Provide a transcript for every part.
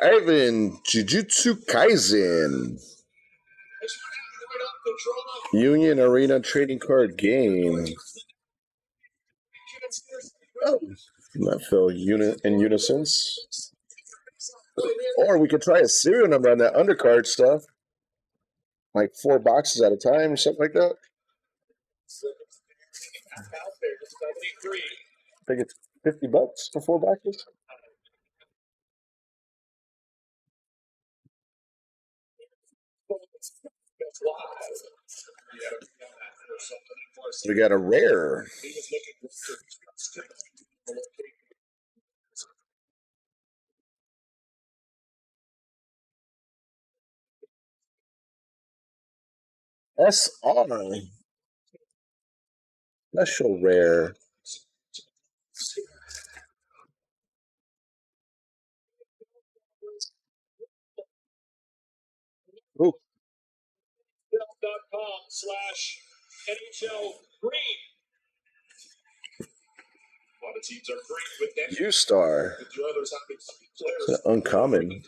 Ivan, Jujutsu Kaisen. Union Arena trading card game. Oh, that fell in unison. Or we could try a serial number on that undercard stuff. Like 4 boxes at a time or something like that. I think it's $50 for 4 boxes. We got a rare. SR. Special rare. Ooh. .com/NHL Green. A lot of teams are great with that. U-Star. It's an uncommon.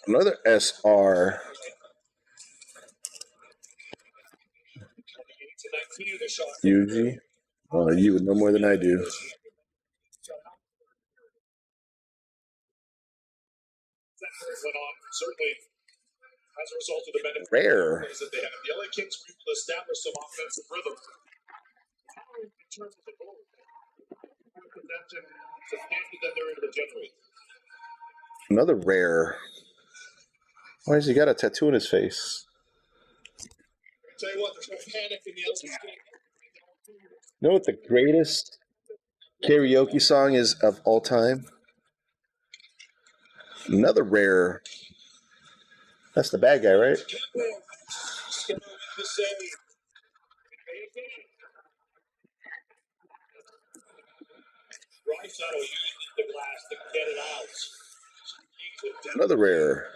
Another SR. Yuji. Oh, you would know more than I do. Certainly, as a result of the benefit rare that they have, the LA Kings were able to establish some offensive rhythm. In terms of the goal, that they're able to generate. Another rare. Why has he got a tattoo on his face? Tell you what, there's no panic in the LA game. You know what the greatest karaoke song is of all time? Another rare. That's the bad guy, right? Another rare.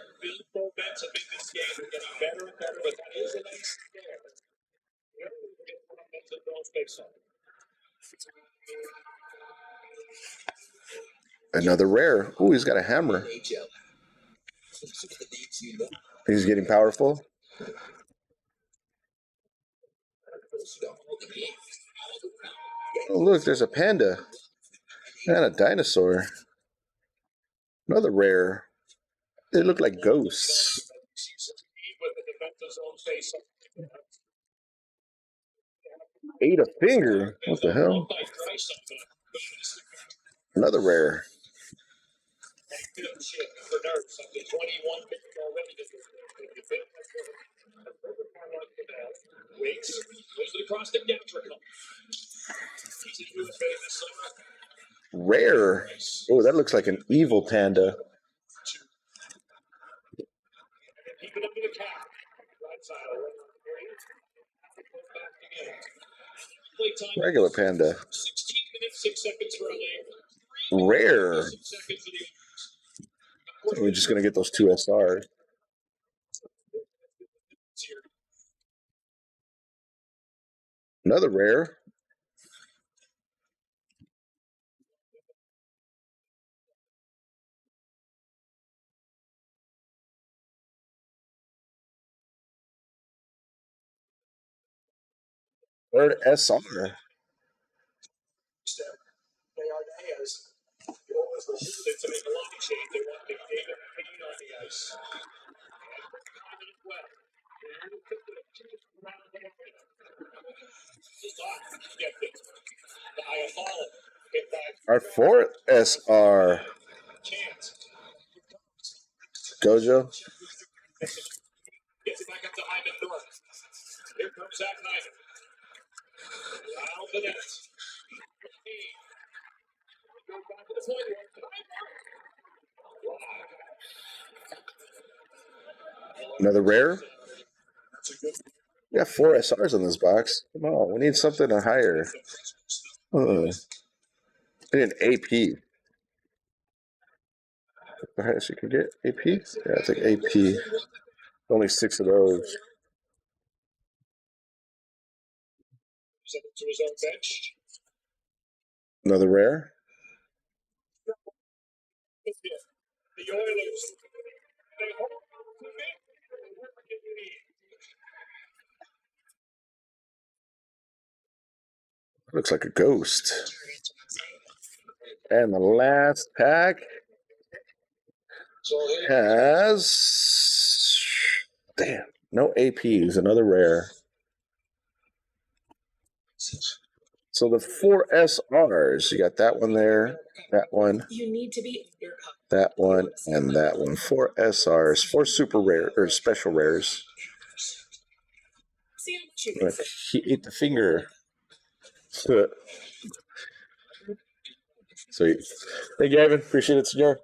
Another rare. Ooh, he's got a hammer. He's getting powerful. Oh, look, there's a panda and a dinosaur. Another rare. They look like ghosts. Ate a finger. What the hell? Another rare. Rare. Oh, that looks like an evil panda. Regular panda. Rare. We're just gonna get those 2 SRs. Another rare. Third SR. Our 4th SR. Gojo. Gets it back up to Ivan North. Here comes Zach Ivan. Out the net. Another rare. We got 4 SRs on this box. Come on, we need something higher. I need an AP. The highest you can get? AP? Yeah, it's like AP. Only 6 of those. Sent him to his own bench. Another rare. The Oilers. They hold on to victory. Looks like a ghost. And the last pack has, damn, no APs, another rare. So the 4 SRs, you got that one there, that one, that one, and that one. 4 SRs, 4 super rare or special rares. He ate the finger. Sweet. Thank you, Ivan. Appreciate it, senor.